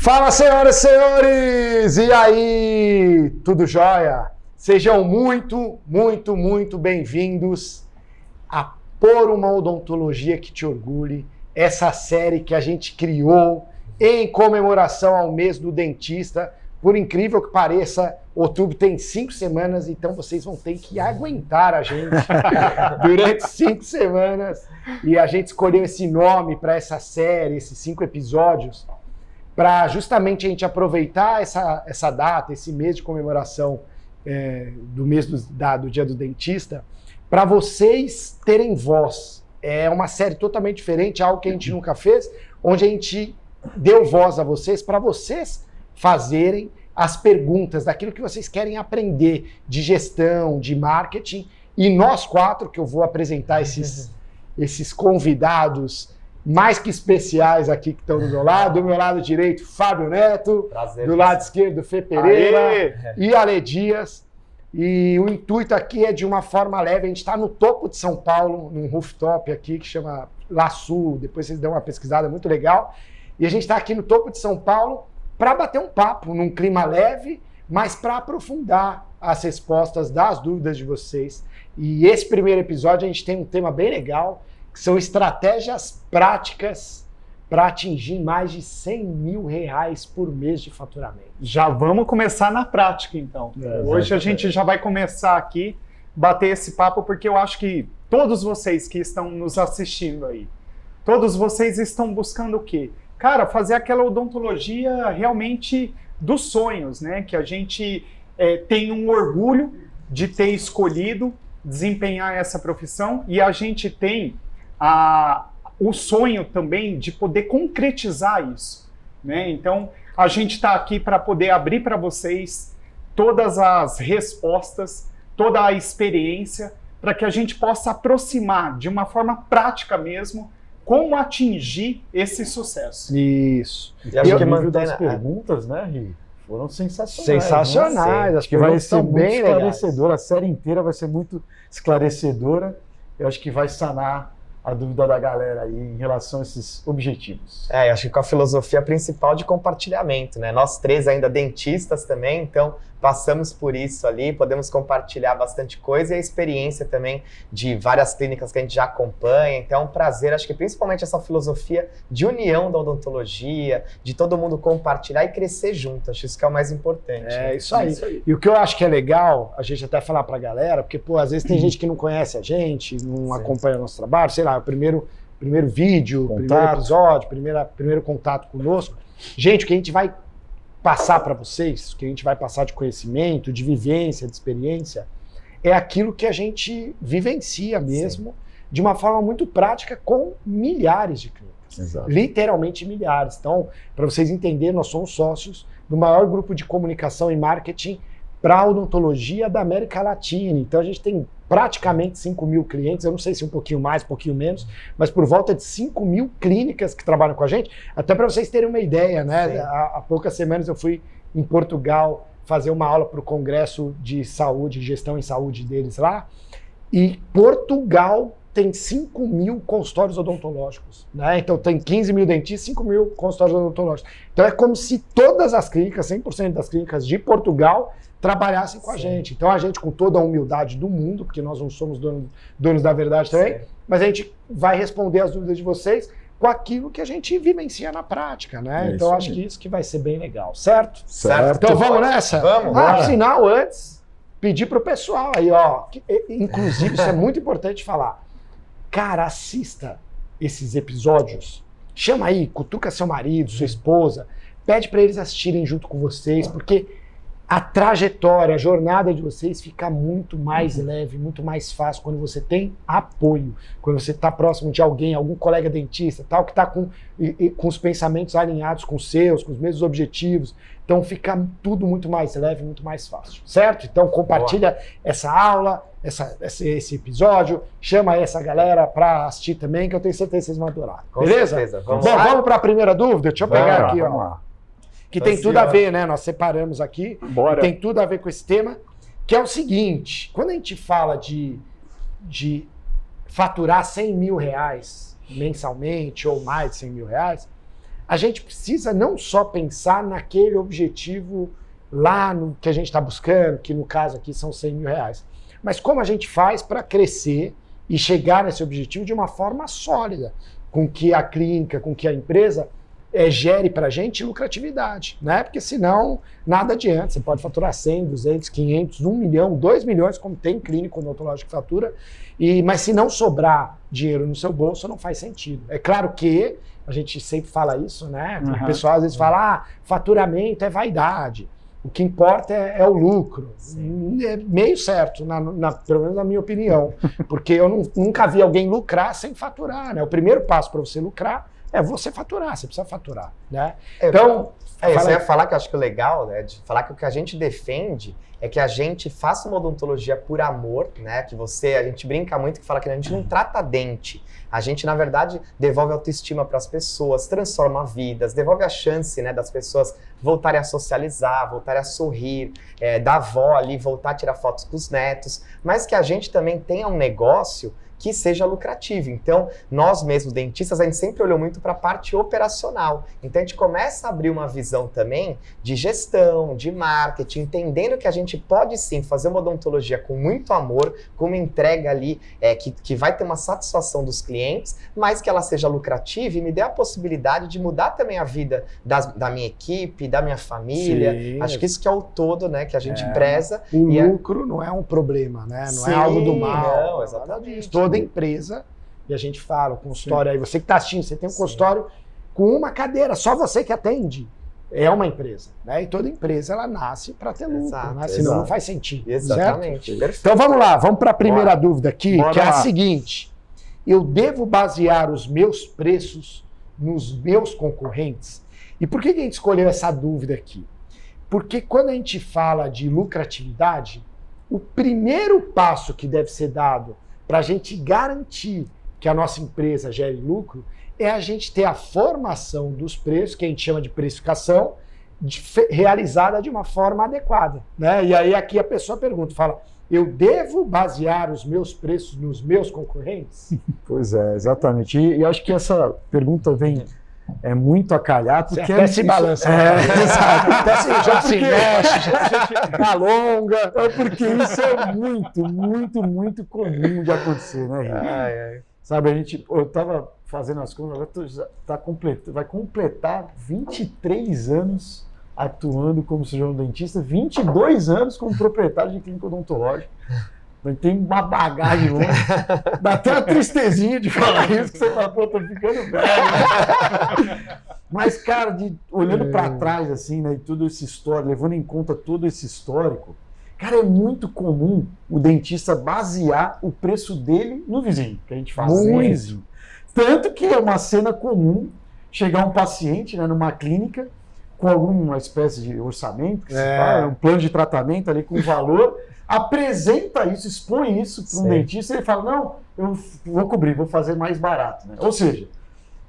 Fala, senhoras e senhores! E aí, tudo jóia? Sejam muito bem-vindos a Por uma Odontologia que Te Orgulhe, essa série que a gente criou em comemoração ao mês do dentista. Por incrível que pareça, outubro tem 5 semanas, então vocês vão ter que aguentar a gente durante 5 semanas. E a gente escolheu esse nome para essa série, esses 5 episódios, para justamente a gente aproveitar essa data, esse mês de comemoração do mês do Dia do Dentista, para vocês terem voz. É uma série totalmente diferente, algo que a gente nunca fez, onde a gente deu voz a vocês, para vocês fazerem as perguntas daquilo que vocês querem aprender de gestão, de marketing. E nós 4, que eu vou apresentar esses convidados mais que especiais aqui que estão do meu lado. Do meu lado direito, Fábio Neto. Prazer, do lado esquerdo, Fê Pereira. E Ale Dias. E o intuito aqui é de uma forma leve. A gente está no topo de São Paulo, num rooftop aqui que chama La Sul. Depois vocês dão uma pesquisada, muito legal. E a gente está aqui no topo de São Paulo para bater um papo num clima leve, mas para aprofundar as respostas das dúvidas de vocês. E esse primeiro episódio a gente tem um tema bem legal, que são estratégias práticas para atingir mais de R$100 mil por mês de faturamento. Já vamos começar na prática, então. Hoje a gente já vai começar aqui, bater esse papo, porque eu acho que todos vocês que estão nos assistindo aí, todos vocês estão buscando o quê? Cara, fazer aquela odontologia realmente dos sonhos, né? Que a gente tem um orgulho de ter escolhido desempenhar essa profissão, e a gente tem o sonho também de poder concretizar isso, né? Então, a gente está aqui para poder abrir para vocês todas as respostas, toda a experiência, para que a gente possa aproximar de uma forma prática mesmo como atingir esse sucesso. Isso. E acho que o nível das perguntas, né, Ri? Foram sensacionais. Sensacionais. Né? Acho que vai ser bem esclarecedora. A série inteira vai ser muito esclarecedora. Eu acho que vai sanar a dúvida da galera aí em relação a esses objetivos. Eu acho que com a filosofia principal de compartilhamento, né? Nós 3 ainda dentistas também, então passamos por isso ali, podemos compartilhar bastante coisa e a experiência também de várias clínicas que a gente já acompanha. Então é um prazer, acho que principalmente essa filosofia de união da odontologia, de todo mundo compartilhar e crescer junto. Acho isso que é o mais importante. Isso aí. E o que eu acho que é legal, a gente até falar pra galera, porque, às vezes tem gente que não conhece a gente, não acompanha o nosso trabalho, sei lá, o primeiro vídeo, primeiro episódio, primeiro contato conosco. Gente, o que a gente vai passar para vocês, o que a gente vai passar de conhecimento, de vivência, de experiência, é aquilo que a gente vivencia mesmo, de uma forma muito prática, com milhares de clínicas. Exato. Literalmente milhares. Então, para vocês entenderem, nós somos sócios do maior grupo de comunicação e marketing para a odontologia da América Latina. Então, a gente tem praticamente 5 mil clientes, eu não sei se um pouquinho mais, um pouquinho menos, mas por volta de 5 mil clínicas que trabalham com a gente, até para vocês terem uma ideia, né? Há poucas semanas eu fui em Portugal fazer uma aula para o Congresso de Saúde, Gestão em Saúde deles lá, e Portugal tem 5 mil consultórios odontológicos, né? Então tem 15 mil dentistas, 5 mil consultórios odontológicos. Então é como se todas as clínicas, 100% das clínicas de Portugal, trabalhassem com a gente. Então a gente, com toda a humildade do mundo, porque nós não somos donos da verdade também, mas a gente vai responder as dúvidas de vocês com aquilo que a gente vivencia na prática, né? Então acho que isso que vai ser bem legal, certo? Certo. Então vamos nessa? Vamos. Sinal antes, pedir pro pessoal aí, ó, inclusive isso é muito importante falar. Cara, assista esses episódios, chama aí, cutuca seu marido, sua esposa, pede para eles assistirem junto com vocês, porque a trajetória, a jornada de vocês fica muito mais leve, muito mais fácil quando você tem apoio, quando você está próximo de alguém, algum colega dentista, tal, que está com os pensamentos alinhados com os seus, com os mesmos objetivos. Então fica tudo muito mais leve, muito mais fácil, certo? Então compartilha essa aula, esse episódio, chama essa galera para assistir também, que eu tenho certeza que vocês vão adorar. Com beleza? Certeza. Vamos para a primeira dúvida? Deixa eu pegar aqui, vamos ó. lá. Que tem tudo a ver, né? Nós separamos aqui. Bora. Tem tudo a ver com esse tema, que é o seguinte: quando a gente fala de faturar R$100 mil mensalmente ou mais de R$100 mil, a gente precisa não só pensar naquele objetivo lá no que a gente está buscando, que no caso aqui são 100 mil reais, mas como a gente faz para crescer e chegar nesse objetivo de uma forma sólida, com que a clínica, com que a empresa gere para a gente lucratividade, né? Porque senão nada adianta. Você pode faturar 100, 200, 500, 1 milhão, 2 milhões, como tem clínico odontológico que fatura, mas se não sobrar dinheiro no seu bolso, não faz sentido. É claro que a gente sempre fala isso, né? O pessoal às vezes fala, faturamento é vaidade. O que importa é o lucro. É meio certo, pelo menos na minha opinião. Porque eu nunca vi alguém lucrar sem faturar, né? O primeiro passo para você lucrar é você faturar, você precisa faturar, né? Então... Você ia falar que eu acho que o legal, né, de falar que o que a gente defende é que a gente faça uma odontologia por amor, né? Que a gente brinca muito que fala que a gente não trata dente. A gente, na verdade, devolve autoestima para as pessoas, transforma vidas, devolve a chance, né, das pessoas voltarem a socializar, voltarem a sorrir, da avó ali, voltar a tirar fotos com os netos, mas que a gente também tenha um negócio que seja lucrativo. Então, nós mesmos, dentistas, a gente sempre olhou muito para a parte operacional. Então, a gente começa a abrir uma visão também de gestão, de marketing, entendendo que a gente pode sim fazer uma odontologia com muito amor, com uma entrega ali que vai ter uma satisfação dos clientes, mas que ela seja lucrativa e me dê a possibilidade de mudar também a vida da minha equipe, da minha família. Sim. Acho que isso que é o todo, né, que a gente preza. O lucro não é um problema, né? Não é algo do mal. Não, exatamente. Toda empresa, e a gente fala, o consultório aí, você que está assistindo, você tem um consultório com uma cadeira, só você que atende, é uma empresa, né? E toda empresa, ela nasce para ter lucro, né? Senão não faz sentido. Exatamente. Então vamos lá, vamos para a primeira dúvida aqui, que é a seguinte: eu devo basear os meus preços nos meus concorrentes? E por que a gente escolheu essa dúvida aqui? Porque quando a gente fala de lucratividade, o primeiro passo que deve ser dado para a gente garantir que a nossa empresa gere lucro é a gente ter a formação dos preços, que a gente chama de precificação, realizada de uma forma adequada, né? E aí aqui a pessoa pergunta, fala, eu devo basear os meus preços nos meus concorrentes? Pois é, exatamente. E acho que essa pergunta vem muito a calhar, porque você até se balança. Exato. Até se mexe, alonga. É porque isso é muito comum de acontecer, né, Rick? Sabe, eu estava fazendo as contas, agora vai completar 23 anos atuando como cirurgião dentista, 22 anos como proprietário de clínica odontológica. Tem uma bagagem longa. Dá até uma tristezinha de falar isso, que você fala, pô, tô ficando velho. Né? Mas, cara, olhando para trás, assim, né, e tudo esse histórico, levando em conta todo esse histórico, cara, é muito comum o dentista basear o preço dele no vizinho, que a gente fala. No vizinho. Tanto que é uma cena comum chegar um paciente, né, numa clínica com alguma espécie de orçamento, que se fala, um plano de tratamento ali com valor, apresenta isso, expõe isso para um dentista e ele fala, não, eu vou cobrir, vou fazer mais barato. Né? Ou seja,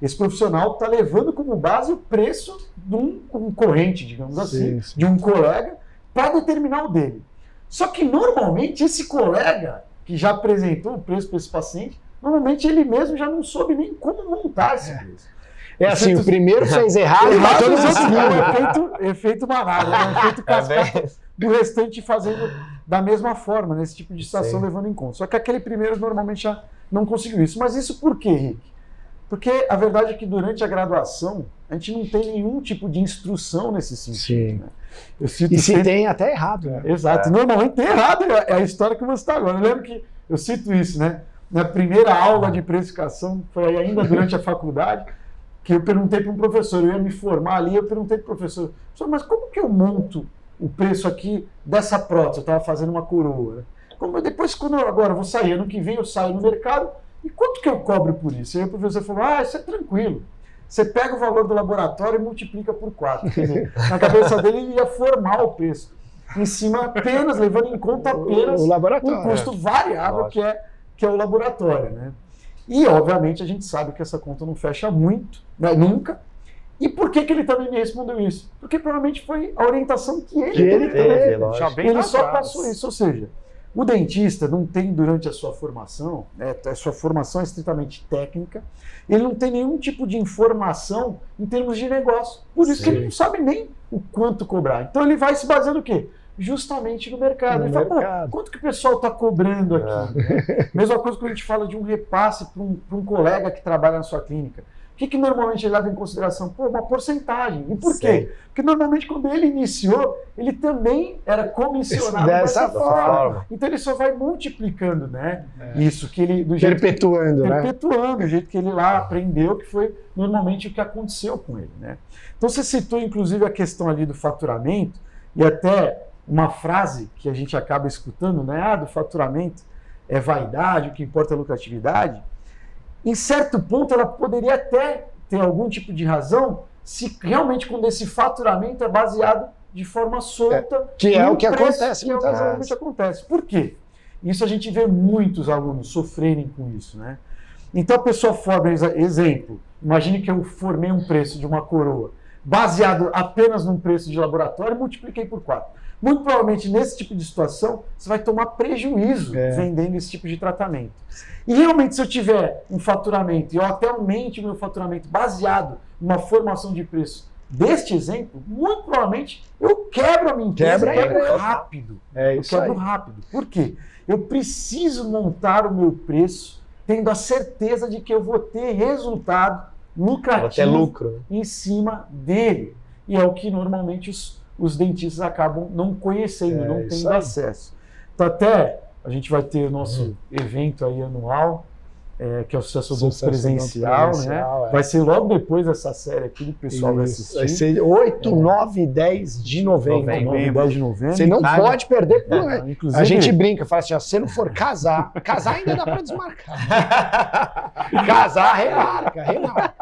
esse profissional está levando como base o preço de um concorrente, digamos assim, de um colega, para determinar o dele. Só que normalmente esse colega que já apresentou o preço para esse paciente, normalmente ele mesmo já não soube nem como montar esse preço. É assim, o primeiro fez errado, mas todo mundo seguiu. Efeito manada, né? Efeito cascata do restante fazendo da mesma forma, nesse tipo de situação, levando em conta. Só que aquele primeiro normalmente já não conseguiu isso. Mas isso por quê, Rick? Porque a verdade é que durante a graduação a gente não tem nenhum tipo de instrução nesse sentido. Né? Se tem, até errado. Né? Exato. Normalmente tem errado, é a história que você está agora. Eu lembro que eu cito isso, né? Na primeira aula de precificação, foi ainda durante a faculdade, que eu perguntei para um professor, eu ia me formar ali, eu perguntei para o professor, mas como que eu monto o preço aqui dessa prótese? Eu estava fazendo uma coroa. Né? Depois, agora eu vou sair, ano que vem eu saio no mercado, e quanto que eu cobro por isso? E aí o professor falou, isso é tranquilo. Você pega o valor do laboratório e multiplica por 4. Quer dizer, na cabeça dele ele ia formar o preço. Em cima apenas, levando em conta apenas o laboratório, um custo variável que é o laboratório. Né? E, obviamente, a gente sabe que essa conta não fecha muito, né, nunca. E por que ele também me respondeu isso? Porque provavelmente foi a orientação que ele teve. Já bem ele só passou isso, ou seja, O dentista não tem, durante a sua formação, a sua formação é estritamente técnica, ele não tem nenhum tipo de informação em termos de negócio. Por isso que ele não sabe nem o quanto cobrar. Então ele vai se baseando no quê? Justamente no mercado. Ele fala, quanto que o pessoal está cobrando aqui? Né? Mesma coisa quando a gente fala de um repasse para um colega que trabalha na sua clínica. O que normalmente ele leva em consideração? Pô, uma porcentagem. E por quê? Porque normalmente quando ele iniciou, ele também era comissionado dessa forma. Então ele só vai multiplicando, né? Isso que ele... Do jeito perpetuando, o jeito que ele lá aprendeu, que foi normalmente o que aconteceu com ele, né? Então você citou inclusive a questão ali do faturamento e até uma frase que a gente acaba escutando, né? Do faturamento é vaidade, o que importa é a lucratividade. Em certo ponto, ela poderia até ter algum tipo de razão se realmente quando esse faturamento é baseado de forma solta. Que é o que acontece muitas vezes. Acontece. Por quê? Isso a gente vê muitos alunos sofrerem com isso, né? Então a pessoa forma, exemplo, imagine que eu formei um preço de uma coroa baseado apenas num preço de laboratório e multipliquei por 4. Muito provavelmente, nesse tipo de situação, você vai tomar prejuízo vendendo esse tipo de tratamento. E realmente, se eu tiver um faturamento e eu até aumente o meu faturamento baseado numa formação de preço deste exemplo, muito provavelmente eu quebro a minha empresa, quebro rápido. Eu quebro rápido. Por quê? Eu preciso montar o meu preço tendo a certeza de que eu vou ter resultado lucrativo em cima dele. E é o que normalmente os dentistas acabam não conhecendo, não tendo acesso. Então até a gente vai ter o nosso evento aí anual, que é o Sucesso Odonto Presencial, né? Vai ser logo depois dessa série aqui, o pessoal vai assistir. Vai ser 8, 9 e 10 de novembro. 9 e 10 de novembro. Você não pode perder por aí. A gente brinca, fala assim, ó, se não for casar ainda dá para desmarcar. Casar, remarca.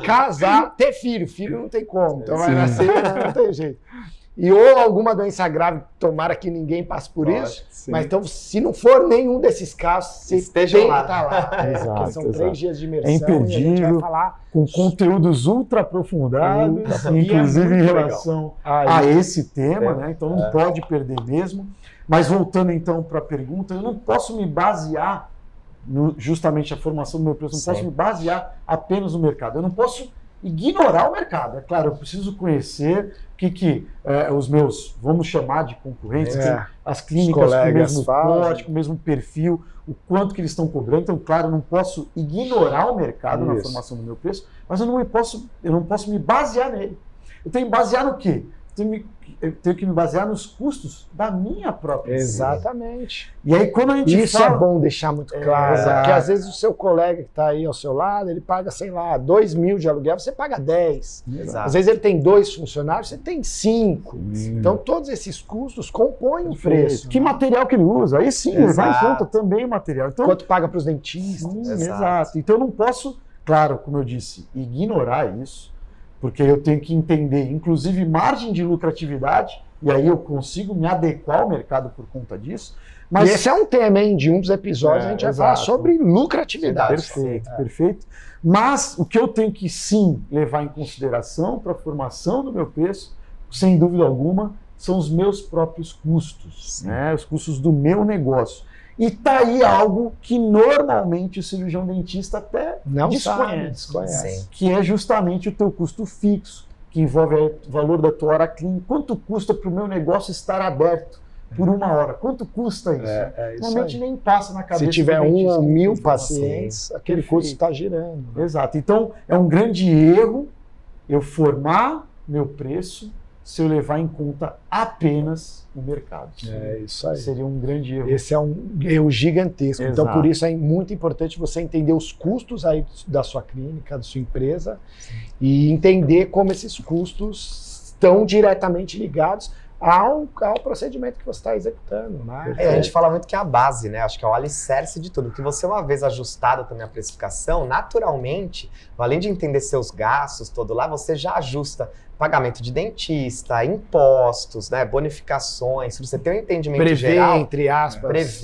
Casar, ter filho não tem como. Então vai nascer, não tem jeito. E ou alguma doença grave, tomara que ninguém passe por isso, mas então se não for nenhum desses casos, você esteja tem que estar lá. Exato, são 3 dias de imersão. É imperdível, e a gente vai falar com conteúdos ultra aprofundados, inclusive em relação a esse tema, né? Então não pode perder mesmo. Mas voltando então para a pergunta, eu não posso me basear justamente a formação do meu preço, não posso me basear apenas no mercado. Eu não posso ignorar o mercado. É claro, eu preciso conhecer o que os meus, vamos chamar de concorrentes, as clínicas com o mesmo porte, com o mesmo perfil, o quanto que eles estão cobrando. Então, claro, eu não posso ignorar o mercado na formação do meu preço, mas eu não posso me basear nele. Eu tenho que me basear no quê? Eu tenho que me basear nos custos da minha própria empresa. Exatamente. E aí, quando a gente Isso é bom deixar muito claro, porque às vezes o seu colega que está aí ao seu lado, ele paga, sei lá, 2 mil de aluguel, você paga 10. Às vezes ele tem 2 funcionários, você tem 5. Então, todos esses custos compõem o preço. Que material que ele usa? Aí sim, levar em conta também o material. Então, quanto paga para os dentistas. Exato. Então, eu não posso, claro, como eu disse, ignorar isso, porque eu tenho que entender, inclusive, margem de lucratividade, e aí eu consigo me adequar ao mercado por conta disso. Mas esse é um tema, hein? De um dos episódios a gente vai falar sobre lucratividade. Perfeito, perfeito. Mas o que eu tenho que sim levar em consideração para a formação do meu preço, sem dúvida alguma, são os meus próprios custos, né? Os custos do meu negócio. E tá aí algo que normalmente o cirurgião dentista até não desconhece. Que é justamente o teu custo fixo, que envolve o valor da tua hora clínica. Quanto custa para o meu negócio estar aberto por 1 hora? Quanto custa isso? Normalmente nem passa na cabeça. Se tiver 1 ou 1000 pacientes, aquele custo está girando. Exato. Então, é um grande erro eu formar meu preço se eu levar em conta apenas o mercado. É isso aí. Seria um grande erro. Esse é um erro gigantesco. Exato. Então, por isso é muito importante você entender os custos aí da sua clínica, da sua empresa, e entender como esses custos estão diretamente ligados ao procedimento que você está executando. Né? A gente fala muito que é a base, né? Acho que é o alicerce de tudo. Porque você, uma vez ajustado também a precificação, naturalmente, além de entender seus gastos todo lá, você já ajusta pagamento de dentista, impostos, né, bonificações, se você tem um entendimento geral... entre aspas,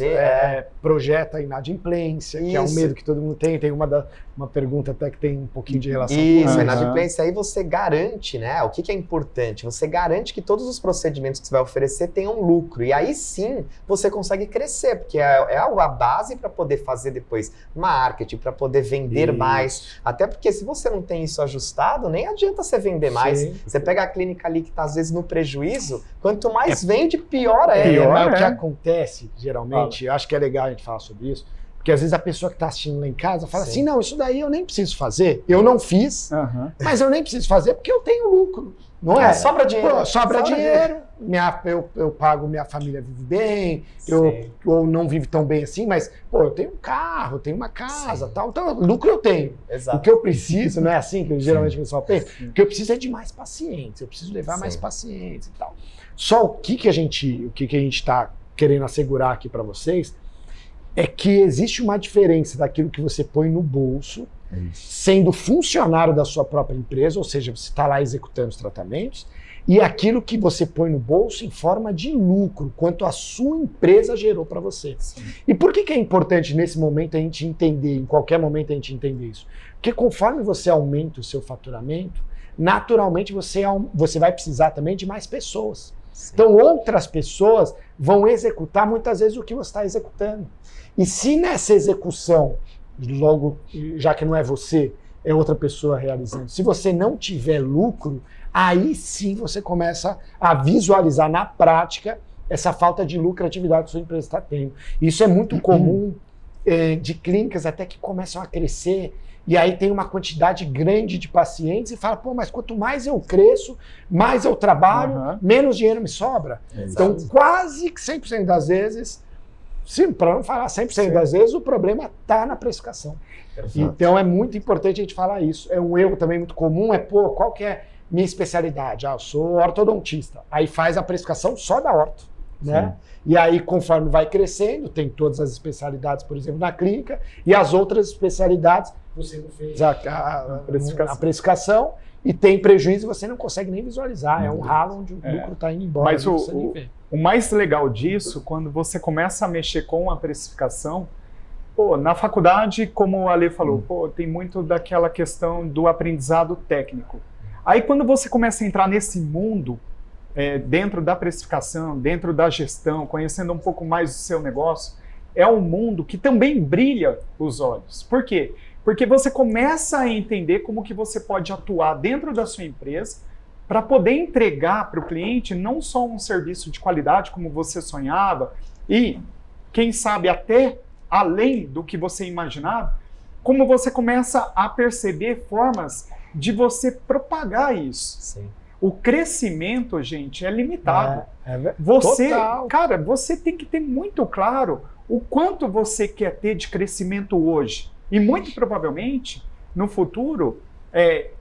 projeta a inadimplência, que é um medo que todo mundo tem. Tem uma pergunta até que tem um pouquinho de relação com isso. A inadimplência, aí você garante, né, o que é importante? Você garante que todos os procedimentos que você vai oferecer tenham lucro, e aí sim você consegue crescer, porque é a base para poder fazer depois marketing, para poder vender mais, até porque se você não tem isso ajustado, nem adianta você vender mais. Sim. Você pega a clínica ali que está às vezes no prejuízo, quanto mais vende, pior é. Mas o que acontece, geralmente, eu acho que é legal a gente falar sobre isso, porque às vezes a pessoa que está assistindo lá em casa fala assim, não, isso daí eu nem preciso fazer, eu não fiz, mas eu nem preciso fazer porque eu tenho lucro, não é? Sobra dinheiro. Pô, sobra dinheiro, eu pago, minha família vive bem, eu não vivo tão bem assim, mas pô, eu tenho um carro, eu tenho uma casa, tal, então lucro eu tenho. Exato. O que eu preciso, não é assim que geralmente o pessoal pensa, o que eu preciso é de mais pacientes, eu preciso levar mais pacientes e tal. Só o que a gente está querendo assegurar aqui para vocês é que existe uma diferença daquilo que você põe no bolso, sendo funcionário da sua própria empresa, ou seja, você está lá executando os tratamentos, e aquilo que você põe no bolso em forma de lucro, quanto a sua empresa gerou para você. Sim. E por que é importante nesse momento a gente entender, em qualquer momento a gente entender isso? Porque conforme você aumenta o seu faturamento, naturalmente você vai precisar também de mais pessoas. Sim. Então outras pessoas vão executar muitas vezes o que você está executando. E se nessa execução, logo, já que não é você, é outra pessoa realizando, se você não tiver lucro, aí sim você começa a visualizar na prática essa falta de lucratividade que sua empresa está tendo. Isso é muito comum de clínicas até que começam a crescer e aí tem uma quantidade grande de pacientes e fala, pô, mas quanto mais eu cresço, mais eu trabalho, menos dinheiro me sobra. Então, quase que 100% das vezes, para não falar 100% das vezes, o problema está na precificação. Exato. Então, é muito importante a gente falar isso. É um erro também muito comum, pô, qual que é minha especialidade? Eu sou ortodontista. Aí faz a precificação só da orto, né? E aí, conforme vai crescendo, tem todas as especialidades, por exemplo, na clínica, e as outras especialidades, você não fez a precificação e tem prejuízo e você não consegue nem visualizar. É um ralo onde o lucro está indo embora. Mas o mais legal disso, quando você começa a mexer com a precificação, pô, na faculdade, como o Ale falou, pô, tem muito daquela questão do aprendizado técnico. Aí quando você começa a entrar nesse mundo, dentro da precificação, dentro da gestão, conhecendo um pouco mais do seu negócio, é um mundo que também brilha os olhos. Por quê? Porque você começa a entender como que você pode atuar dentro da sua empresa para poder entregar para o cliente não só um serviço de qualidade como você sonhava e, quem sabe, até além do que você imaginava, como você começa a perceber formas de você propagar isso. Sim. O crescimento, gente, é limitado. Total. Cara, você tem que ter muito claro o quanto você quer ter de crescimento hoje. E muito provavelmente, no futuro,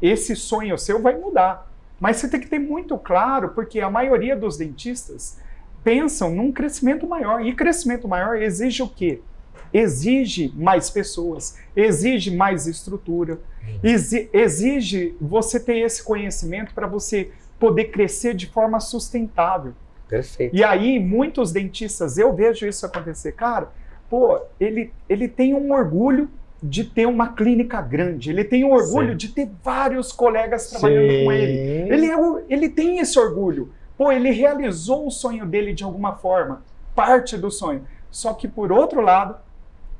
esse sonho seu vai mudar. Mas você tem que ter muito claro, porque a maioria dos dentistas pensam num crescimento maior. E crescimento maior exige o quê? Exige mais pessoas, exige mais estrutura, exige você ter esse conhecimento para você poder crescer de forma sustentável. Perfeito. E aí, muitos dentistas, eu vejo isso acontecer, cara, pô, ele tem um orgulho de ter uma clínica grande, ele tem um orgulho de ter vários colegas trabalhando com ele. Ele tem esse orgulho. Pô, ele realizou o sonho dele de alguma forma, parte do sonho. Só que, por outro lado,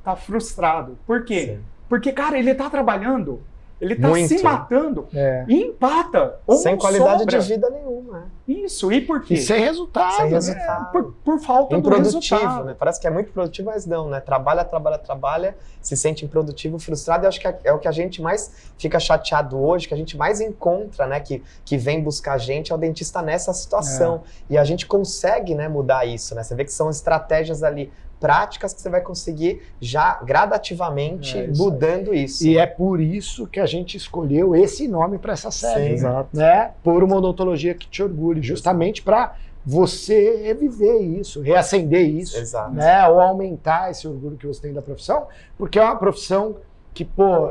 tá frustrado. Por quê? Sim. Porque, cara, ele tá trabalhando, ele tá se matando e empata. Ou sem qualidade de vida nenhuma. Isso, e por quê? E sem resultado. Sem resultado. Por falta do resultado. Né? Parece que é muito produtivo, mas não, né? Trabalha, se sente improdutivo, frustrado, e acho que é o que a gente mais fica chateado hoje, que a gente mais encontra, né? Que vem buscar a gente, é o dentista nessa situação. E a gente consegue, né, mudar isso, né? Você vê que são estratégias ali práticas que você vai conseguir já gradativamente mudando isso. E é por isso que a gente escolheu esse nome para essa série. Sim, né? Por uma odontologia que te orgulhe, justamente para você reviver isso, reacender isso, né? Ou aumentar esse orgulho que você tem da profissão, porque é uma profissão que, pô,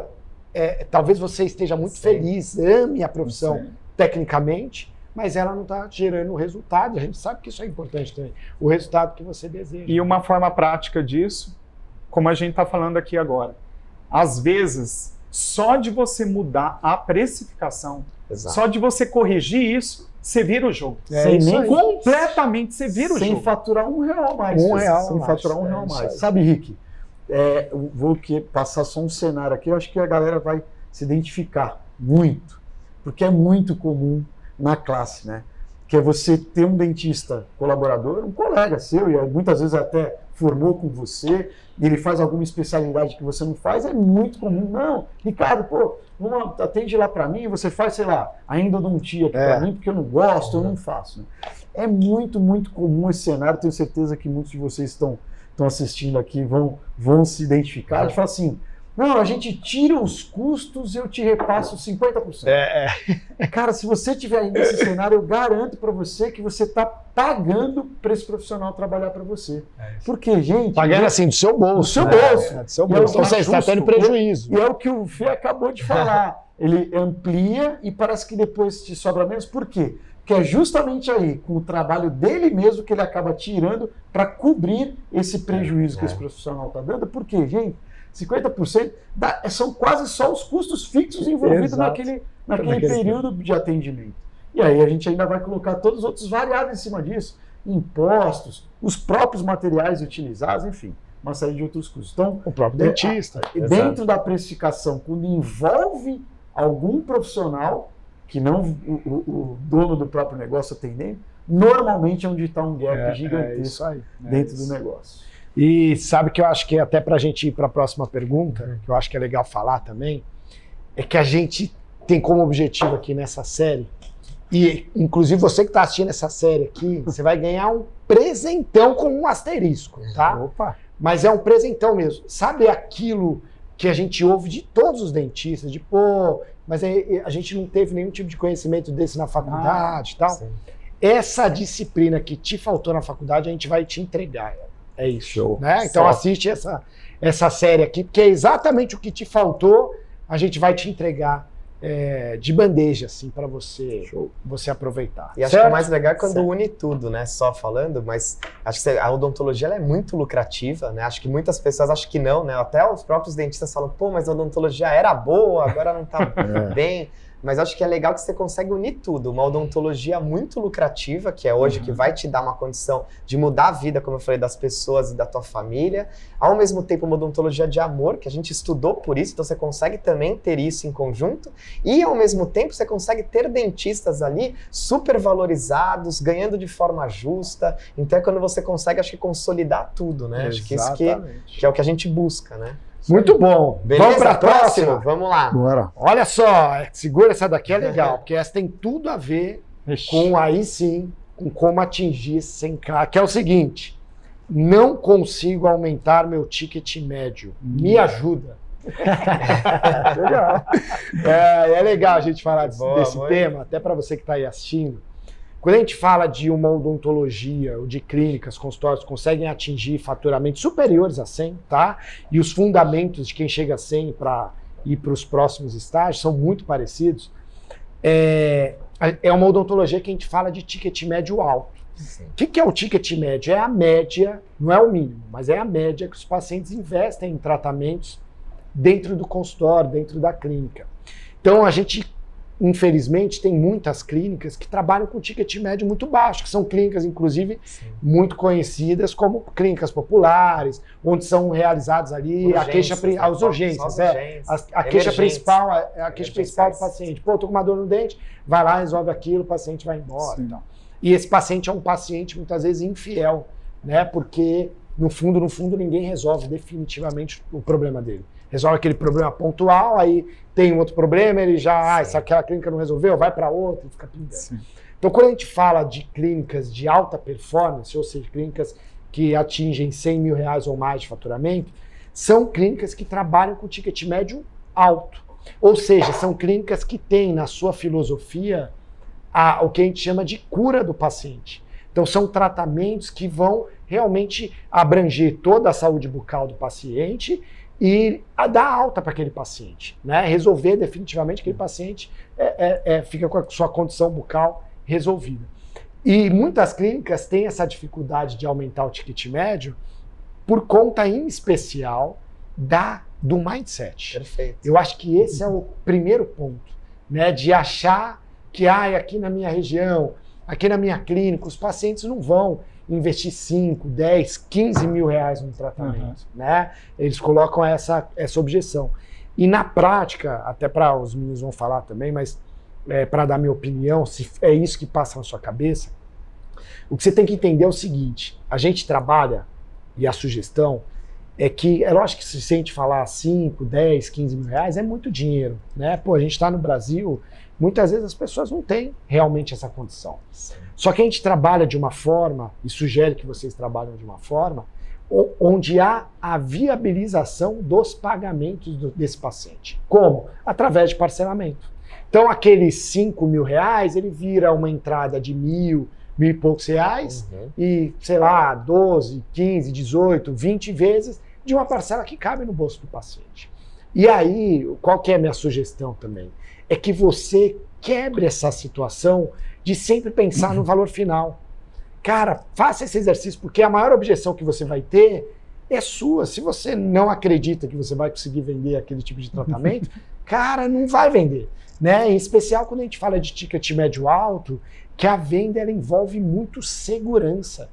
talvez você esteja muito feliz, ame a profissão, tecnicamente, mas ela não está gerando o resultado. A gente sabe que isso é importante também, o resultado que você deseja. E uma forma prática disso, como a gente está falando aqui agora, às vezes, só de você mudar a precificação, Exato. só de você corrigir isso, você vira o jogo. Sem nem Completamente você vira o jogo. Sem faturar R$1 mais. Sem faturar R$1 mais. Sabe, Rick, eu vou passar só um cenário aqui, eu acho que a galera vai se identificar muito, porque é muito comum na classe, né? Que é você ter um dentista colaborador, um colega seu, e muitas vezes até formou com você, e ele faz alguma especialidade que você não faz, é muito comum. Não, Ricardo, pô, atende lá para mim, você faz, sei lá, a endodontia aqui para mim, porque eu não gosto, eu não faço. Né? É muito, muito comum esse cenário, tenho certeza que muitos de vocês estão assistindo aqui vão se identificar, e falar assim, não, a gente tira os custos e eu te repasso 50%. Cara, se você estiver aí nesse cenário, eu garanto para você que você está pagando para esse profissional trabalhar para você. Porque, gente... Pagando assim, do seu bolso. Do seu bolso. Do seu bolso. Então você está tendo prejuízo. E é o que o Fê acabou de falar. Ele amplia e parece que depois te sobra menos. Por quê? Porque é justamente aí, com o trabalho dele mesmo, que ele acaba tirando para cobrir esse prejuízo que esse profissional está dando. Por quê, gente? 50% são quase só os custos fixos envolvidos naquele período de atendimento. E aí a gente ainda vai colocar todos os outros variáveis em cima disso, impostos, os próprios materiais utilizados, enfim, uma série de outros custos. Então, o próprio dentista. Dentro da precificação, quando envolve algum profissional, que não o dono do próprio negócio atendendo, normalmente é onde está um gap gigantesco dentro do negócio. E sabe que eu acho que até para a gente ir para a próxima pergunta, que eu acho que é legal falar também, é que a gente tem como objetivo aqui nessa série, e inclusive você que está assistindo essa série aqui, você vai ganhar um presentão com um asterisco, tá? Opa! Mas é um presentão mesmo. Sabe aquilo que a gente ouve de todos os dentistas, de mas a gente não teve nenhum tipo de conhecimento desse na faculdade e tal. Sim. Essa disciplina que te faltou na faculdade, a gente vai te entregar. É isso. Show. Né? Então assiste essa série aqui, porque é exatamente o que te faltou, a gente vai te entregar de bandeja, assim, para você aproveitar. E acho que o mais legal é quando une tudo, né? Só falando, mas acho que a odontologia ela é muito lucrativa, né? Acho que muitas pessoas acham que não, né? Até os próprios dentistas falam, pô, mas a odontologia era boa, agora não tá bem. Mas acho que é legal que você consegue unir tudo. Uma odontologia muito lucrativa, que é hoje, que vai te dar uma condição de mudar a vida, como eu falei, das pessoas e da tua família. Ao mesmo tempo, uma odontologia de amor, que a gente estudou por isso, então você consegue também ter isso em conjunto. E, ao mesmo tempo, você consegue ter dentistas ali super valorizados, ganhando de forma justa. Então é quando você consegue, acho que, consolidar tudo, né? Acho que isso que é o que a gente busca, né? Muito bom. Beleza? Vamos para a próxima? Vamos lá. Bora. Olha só, segura essa daqui, é legal, porque essa tem tudo a ver com, aí sim, com como atingir esse 100K, que é o seguinte, não consigo aumentar meu ticket médio, me ajuda. Legal. É legal a gente falar desse tema, até para você que está aí assistindo. Quando a gente fala de uma odontologia ou de clínicas, consultórios conseguem atingir faturamentos superiores a 100, tá? E os fundamentos de quem chega a 100 para ir para os próximos estágios são muito parecidos. É uma odontologia que a gente fala de ticket médio alto. O que é o ticket médio? É a média, não é o mínimo, mas é a média que os pacientes investem em tratamentos dentro do consultório, dentro da clínica. Então a gente, infelizmente, tem muitas clínicas que trabalham com ticket médio muito baixo, que são clínicas, inclusive, muito conhecidas como clínicas populares, onde são realizadas ali a queixa principal, a queixa principal do paciente. Pô, tô com uma dor no dente, vai lá, resolve aquilo, o paciente vai embora. Então. E esse paciente é um paciente, muitas vezes, infiel, né? Porque, no fundo, ninguém resolve definitivamente o problema dele. Resolve aquele problema pontual, aí tem um outro problema, ele já, se aquela clínica não resolveu, vai para outra e fica pingando. Então, quando a gente fala de clínicas de alta performance, ou seja, clínicas que atingem R$100 mil ou mais de faturamento, são clínicas que trabalham com ticket médio alto. Ou seja, são clínicas que têm na sua filosofia o que a gente chama de cura do paciente. Então, são tratamentos que vão realmente abranger toda a saúde bucal do paciente e dar alta para aquele paciente, né? Resolver definitivamente aquele paciente fica com a sua condição bucal resolvida. E muitas clínicas têm essa dificuldade de aumentar o ticket médio por conta, em especial, do mindset. Perfeito. Eu acho que esse é o primeiro ponto, né? De achar que aqui na minha região, aqui na minha clínica, os pacientes não vão investir 5, 10, 15 mil reais no tratamento, né? Eles colocam essa objeção. E na prática, até para os meninos vão falar também, mas para dar minha opinião, se é isso que passa na sua cabeça, o que você tem que entender é o seguinte: a gente trabalha, e a sugestão é que, é lógico que se a gente falar 5, 10, 15 mil reais, é muito dinheiro, né? Pô, a gente está no Brasil, muitas vezes as pessoas não têm realmente essa condição. Sim. Só que a gente trabalha de uma forma, e sugere que vocês trabalhem de uma forma, onde há a viabilização dos pagamentos desse paciente. Como? Através de parcelamento. Então, aqueles 5 mil reais, ele vira uma entrada de 1.000 e poucos reais, e, sei lá, 12, 15, 18, 20 vezes de uma parcela que cabe no bolso do paciente. E aí, qual que é a minha sugestão também? É que você quebre essa situação de sempre pensar no valor final. Cara, faça esse exercício, porque a maior objeção que você vai ter é sua. Se você não acredita que você vai conseguir vender aquele tipo de tratamento, cara, não vai vender, né? Em especial quando a gente fala de ticket médio alto, que a venda ela envolve muito segurança.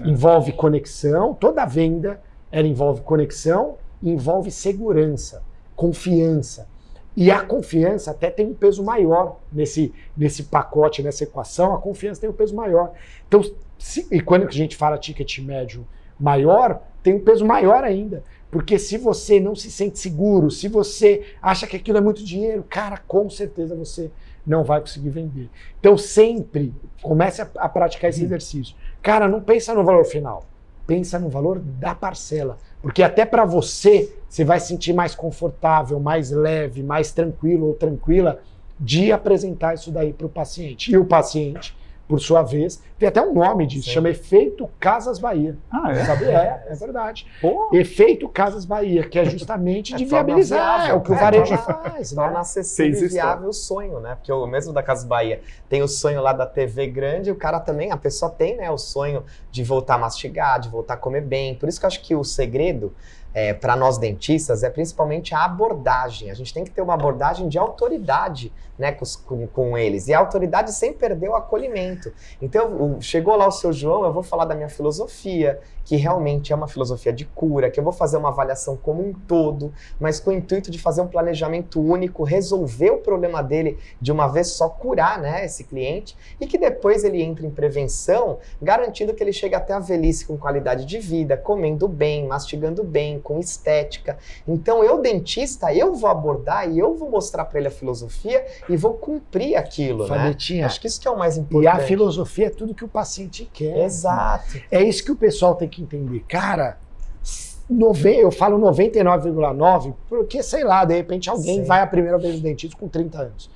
Envolve conexão, toda venda ela envolve conexão, envolve segurança, confiança. E a confiança até tem um peso maior nesse pacote, nessa equação, a confiança tem um peso maior. Então, e quando a gente fala ticket médio maior, tem um peso maior ainda. Porque se você não se sente seguro, se você acha que aquilo é muito dinheiro, cara, com certeza você não vai conseguir vender. Então sempre comece a praticar esse exercício. Cara, não pensa no valor final, pensa no valor da parcela. Porque até para você vai se sentir mais confortável, mais leve, mais tranquilo ou tranquila de apresentar isso daí para o paciente. E o paciente, por sua vez, tem até um nome disso, chama Efeito Casas Bahia. Sabe? É verdade. Pô. Efeito Casas Bahia, que é justamente de viabilizar, é o que o varejo faz. Torna acessível e viável o sonho, né? Porque o mesmo da Casas Bahia tem o sonho lá da TV grande, o cara também, a pessoa tem, né, o sonho de voltar a mastigar, de voltar a comer bem. Por isso que eu acho que o segredo para nós dentistas é principalmente a abordagem. A gente tem que ter uma abordagem de autoridade, né, com eles. E a autoridade sem perder o acolhimento. Então, chegou lá o seu João, eu vou falar da minha filosofia, que realmente é uma filosofia de cura, que eu vou fazer uma avaliação como um todo, mas com o intuito de fazer um planejamento único, resolver o problema dele de uma vez só, curar, né, esse cliente, e que depois ele entre em prevenção, garantindo que ele chegue até a velhice com qualidade de vida, comendo bem, mastigando bem, com estética. Então eu, dentista, eu vou abordar e eu vou mostrar para ele a filosofia e vou cumprir aquilo, Fanetinha, né? Acho que isso que é o mais importante. E a filosofia é tudo que o paciente quer. Exato. É isso que o pessoal tem que entender. Cara, eu falo 99,9 porque, sei lá, de repente alguém vai a primeira vez no dentista com 30 anos.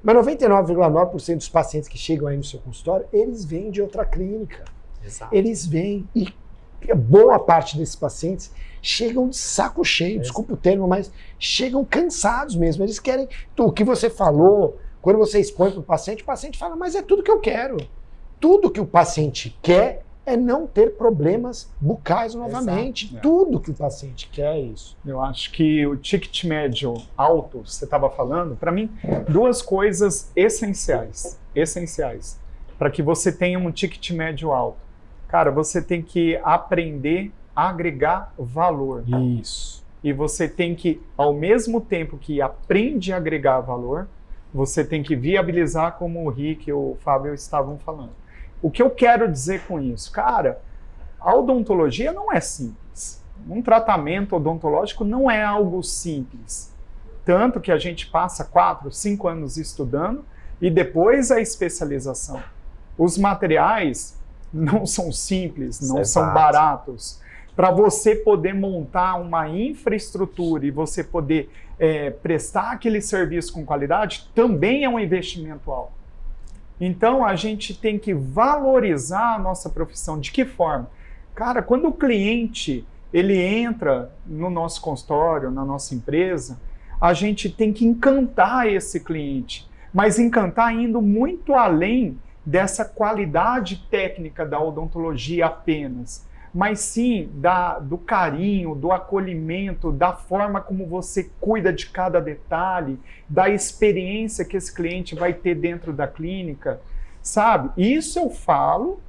Mas 99,9% dos pacientes que chegam aí no seu consultório, eles vêm de outra clínica. Exato. Eles vêm e boa parte desses pacientes chegam de saco cheio, desculpa o termo, mas chegam cansados mesmo. Eles querem... O que você falou, quando você expõe para o paciente fala, mas é tudo que eu quero. Tudo que o paciente quer é não ter problemas bucais novamente. Exato. Tudo que o paciente quer é isso. Eu acho que o ticket médio alto, você estava falando, para mim, duas coisas essenciais para que você tenha um ticket médio alto. Cara, você tem que aprender a agregar valor. Isso. E você tem que, ao mesmo tempo que aprende a agregar valor, você tem que viabilizar, como o Rick e o Fábio estavam falando. O que eu quero dizer com isso? Cara, a odontologia não é simples. Um tratamento odontológico não é algo simples. Tanto que a gente passa 4, 5 anos estudando e depois a especialização. Os materiais não são simples, não são baratos. Para você poder montar uma infraestrutura e você poder prestar aquele serviço com qualidade, também é um investimento alto. Então, a gente tem que valorizar a nossa profissão. De que forma? Cara, quando o cliente ele entra no nosso consultório, na nossa empresa, a gente tem que encantar esse cliente, mas encantar indo muito além dessa qualidade técnica da odontologia apenas, mas sim do carinho, do acolhimento, da forma como você cuida de cada detalhe, da experiência que esse cliente vai ter dentro da clínica, sabe? Isso eu falo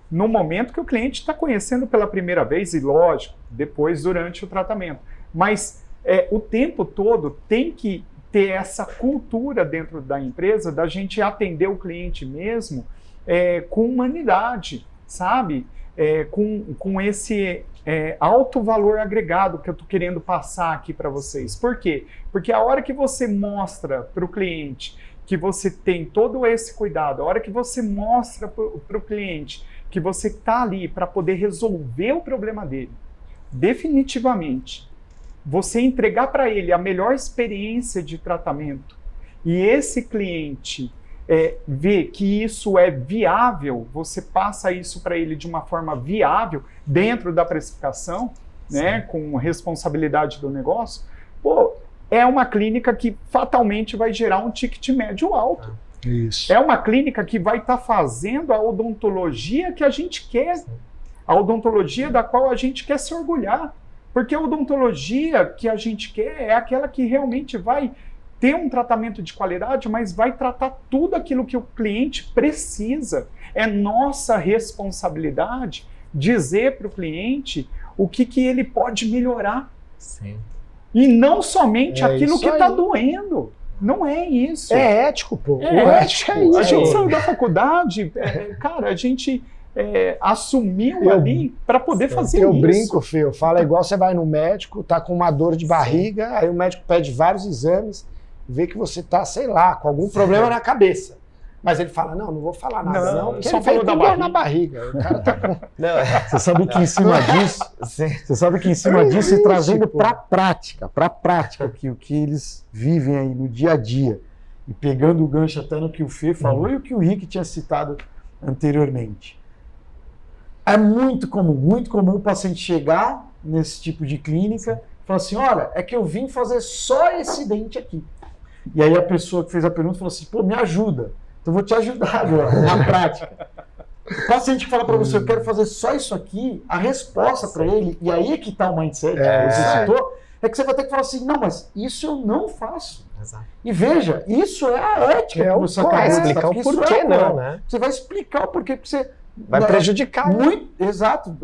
no momento que o cliente está conhecendo pela primeira vez, e lógico, depois durante o tratamento. Mas o tempo todo tem que ter essa cultura dentro da empresa da gente atender o cliente mesmo com humanidade, sabe? Com esse alto valor agregado que eu estou querendo passar aqui para vocês. Por quê? Porque a hora que você mostra para o cliente que você tem todo esse cuidado, a hora que você mostra para o cliente que você está ali para poder resolver o problema dele, definitivamente, você entregar para ele a melhor experiência de tratamento e esse cliente ver que isso é viável, você passa isso para ele de uma forma viável dentro da precificação, né, com responsabilidade do negócio, é uma clínica que fatalmente vai gerar um ticket médio alto. Isso. É uma clínica que vai estar fazendo a odontologia que a gente quer, a odontologia da qual a gente quer se orgulhar. Porque a odontologia que a gente quer é aquela que realmente vai ter um tratamento de qualidade, mas vai tratar tudo aquilo que o cliente precisa. É nossa responsabilidade dizer para o cliente o que ele pode melhorar. Sim. E não somente aquilo que está aí. doendo. Não é isso. É ético, pô. É O ético é isso. A gente saiu da faculdade, cara, a gente assumiu ali para poder fazer isso. Eu brinco, Fê, eu falo, é igual você vai no médico, tá com uma dor de barriga, aí o médico pede vários exames, vê que você tá, sei lá, com algum problema na cabeça. Mas ele fala, não vou falar nada, não, porque só ele veio falou com da dor na barriga. O cara tá com... Você sabe que em cima disso, e trazendo para a prática, o que eles vivem aí no dia a dia, e pegando o gancho até no que o Fê falou e o que o Rick tinha citado anteriormente. É muito comum o paciente chegar nesse tipo de clínica e falar assim, olha, é que eu vim fazer só esse dente aqui. E aí a pessoa que fez a pergunta falou assim, me ajuda. Então eu vou te ajudar agora, na prática. O paciente que fala para você, eu quero fazer só isso aqui, a resposta para ele, e aí é que está o mindset que você citou, é que você vai ter que falar assim, não, mas isso eu não faço. Exato. E veja, isso é a ética que você acabou de explicar o porquê não, né? Você vai explicar o porquê, porque você... Vai prejudicar. Exato.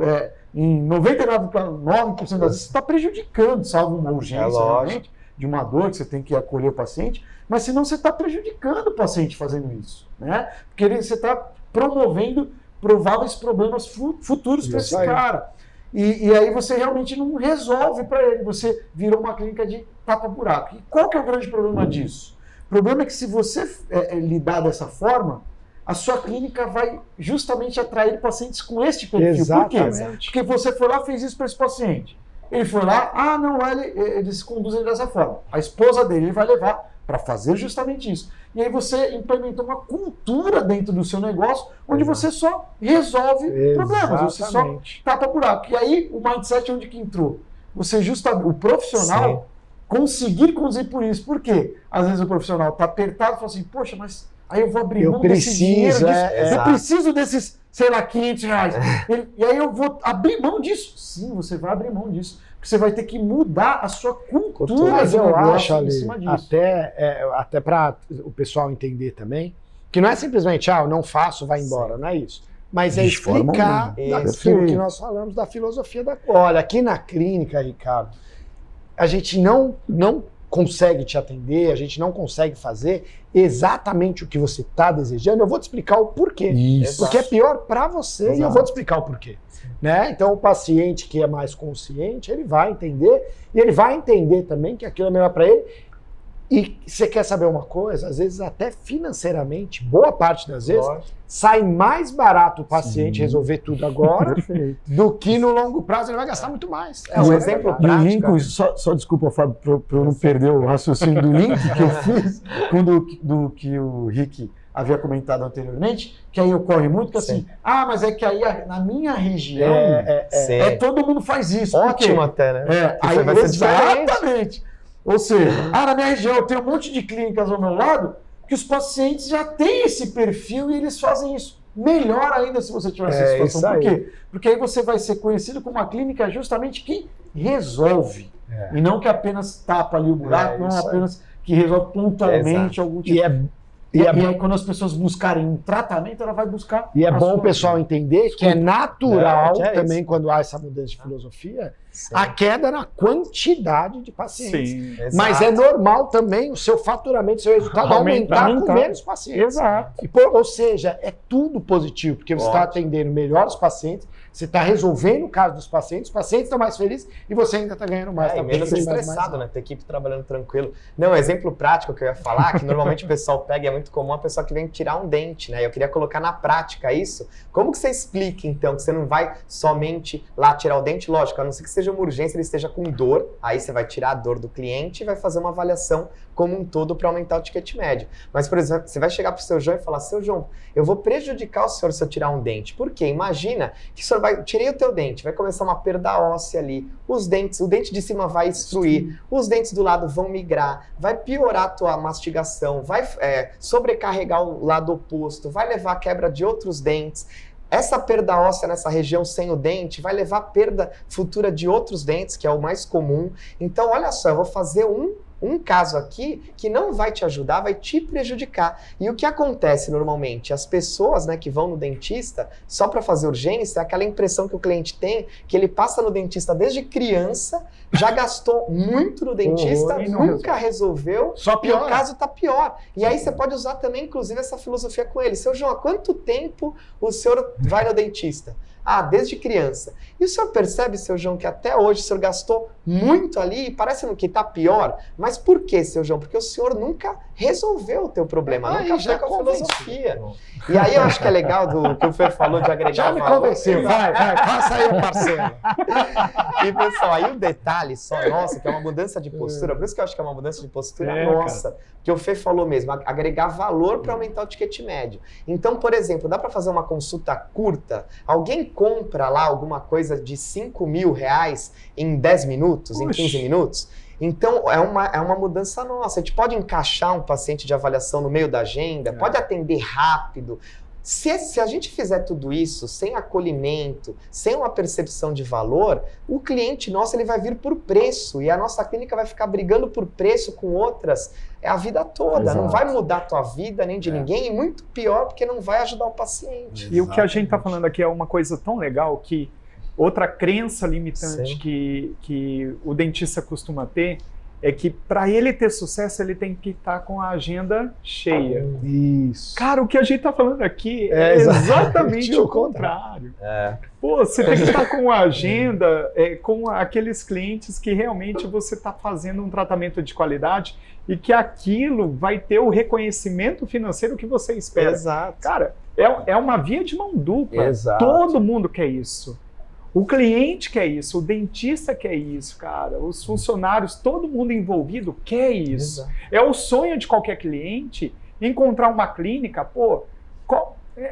Em 99,9% das vezes você está prejudicando, salvo uma urgência, realmente, de uma dor que você tem que acolher o paciente, mas senão você está prejudicando o paciente fazendo isso, né? Porque você está promovendo prováveis problemas futuros para esse cara. E aí você realmente não resolve para ele, você virou uma clínica de tapa-buraco. E qual que é o grande problema disso? O problema é que se você lidar dessa forma, a sua clínica vai justamente atrair pacientes com este perfil. Exatamente. Por quê? Porque você foi lá e fez isso para esse paciente. Ele foi lá, lá eles conduzem dessa forma. A esposa dele ele vai levar para fazer justamente isso. E aí você implementou uma cultura dentro do seu negócio, onde você só resolve problemas, você só tapa buraco. E aí o mindset onde que entrou? Você o profissional conseguir conduzir por isso. Por quê? Às vezes o profissional está apertado e fala assim, poxa, mas aí eu vou abrir mão desse dinheiro, eu preciso desses, sei lá, R$500. E aí eu vou abrir mão disso. Sim, você vai abrir mão disso. Porque você vai ter que mudar a sua cultura. Mas eu acho, em cima disso. Até para o pessoal entender também, que não é simplesmente, eu não faço, vai embora, não é isso. Mas é explicar aquilo que nós falamos da filosofia da... Olha, aqui na clínica, Ricardo, a gente não consegue te atender, a gente não consegue fazer exatamente o que você está desejando. Eu vou te explicar o porquê. Isso. Porque é pior para você e eu vou te explicar o porquê. Né? Então o paciente que é mais consciente, ele vai entender e ele vai entender também que aquilo é melhor para ele. E você quer saber uma coisa? Às vezes até financeiramente, boa parte das vezes, sai mais barato o paciente resolver tudo agora do que no longo prazo ele vai gastar muito mais. É um exemplo prático. Só desculpa, Fábio, para eu não perder o raciocínio do link que eu fiz do que o Rick havia comentado anteriormente, que aí ocorre muito que assim, mas é que aí na minha região todo mundo faz isso. Ótimo até, né? Aí vai ser exatamente. Ou seja, na minha região eu tenho um monte de clínicas ao meu lado que os pacientes já têm esse perfil e eles fazem isso. Melhor ainda se você tiver essa situação. Por quê? Porque aí você vai ser conhecido como uma clínica justamente que resolve. E não que apenas tapa ali o buraco, não apenas que resolve pontualmente algum tipo. E aí, quando as pessoas buscarem um tratamento, ela vai buscar. E é bom o pessoal entender que é natural também, quando há essa mudança de filosofia, a queda na quantidade de pacientes. Sim, mas é normal também o seu faturamento, o seu resultado aumentar com menos pacientes. Exato. Ou seja, é tudo positivo, porque você está atendendo melhor os pacientes, você está resolvendo o caso dos pacientes, os pacientes estão mais felizes e você ainda está ganhando mais. E menos estressado, né? Ter equipe trabalhando tranquilo. Não, um exemplo prático que eu ia falar, que normalmente o pessoal pega, é muito comum a pessoa que vem tirar um dente, né? Eu queria colocar na prática isso. Como que você explica, então, que você não vai somente lá tirar o dente? Lógico, a não ser que seja uma urgência, ele esteja com dor, aí você vai tirar a dor do cliente e vai fazer uma avaliação como um todo para aumentar o ticket médio. Mas, por exemplo, você vai chegar para o seu João e falar, seu João, eu vou prejudicar o senhor se eu tirar um dente. Por quê? Imagina que o senhor tirei o teu dente, vai começar uma perda óssea ali, o dente de cima vai destruir, os dentes do lado vão migrar, vai piorar a tua mastigação, vai sobrecarregar o lado oposto, vai levar a quebra de outros dentes. Essa perda óssea nessa região sem o dente vai levar a perda futura de outros dentes, que é o mais comum. Então, olha só, eu vou fazer um caso aqui que não vai te ajudar, vai te prejudicar. E o que acontece normalmente? As pessoas, né, que vão no dentista só para fazer urgência, é aquela impressão que o cliente tem, que ele passa no dentista desde criança, já gastou muito no dentista, nunca resolveu, só pior. E o caso tá pior. E aí você pode usar também, inclusive, essa filosofia com ele. Seu João, há quanto tempo o senhor vai no dentista? Desde criança. E o senhor percebe, seu João, que até hoje o senhor gastou muito ali e parece que está pior? Mas por que, seu João? Porque o senhor nunca resolveu o teu problema, nunca foi com a filosofia. E aí eu acho que é legal do que o Fer falou de agregar valor. Já me convenceu, vai, passa aí o parceiro. E pessoal, aí o detalhe só, nossa, que é uma mudança de postura, por isso que eu acho que é uma mudança de postura nossa, que o Fer falou mesmo, agregar valor para aumentar o ticket médio. Então, por exemplo, dá para fazer uma consulta curta? Alguém compra lá alguma coisa de R$5.000 em 10 minutos, em 15 minutos? Então, é uma mudança nossa. A gente pode encaixar um paciente de avaliação no meio da agenda, pode atender rápido. Se a gente fizer tudo isso sem acolhimento, sem uma percepção de valor, o cliente nosso ele vai vir por preço e a nossa clínica vai ficar brigando por preço com outras a vida toda. Exato. Não vai mudar a tua vida nem de ninguém e muito pior porque não vai ajudar o paciente. E o que a gente está falando aqui é uma coisa tão legal que outra crença limitante que o dentista costuma ter é que para ele ter sucesso, ele tem que estar com a agenda cheia. Isso. Cara, o que a gente está falando aqui é exatamente o contrário. Pô, você tem que estar com a agenda com aqueles clientes que realmente você está fazendo um tratamento de qualidade e que aquilo vai ter o reconhecimento financeiro que você espera. Exato. Cara, é uma via de mão dupla. Exato. Todo mundo quer isso. O cliente quer isso, o dentista quer isso, cara. Os funcionários, todo mundo envolvido quer isso. Exato. É o sonho de qualquer cliente encontrar uma clínica,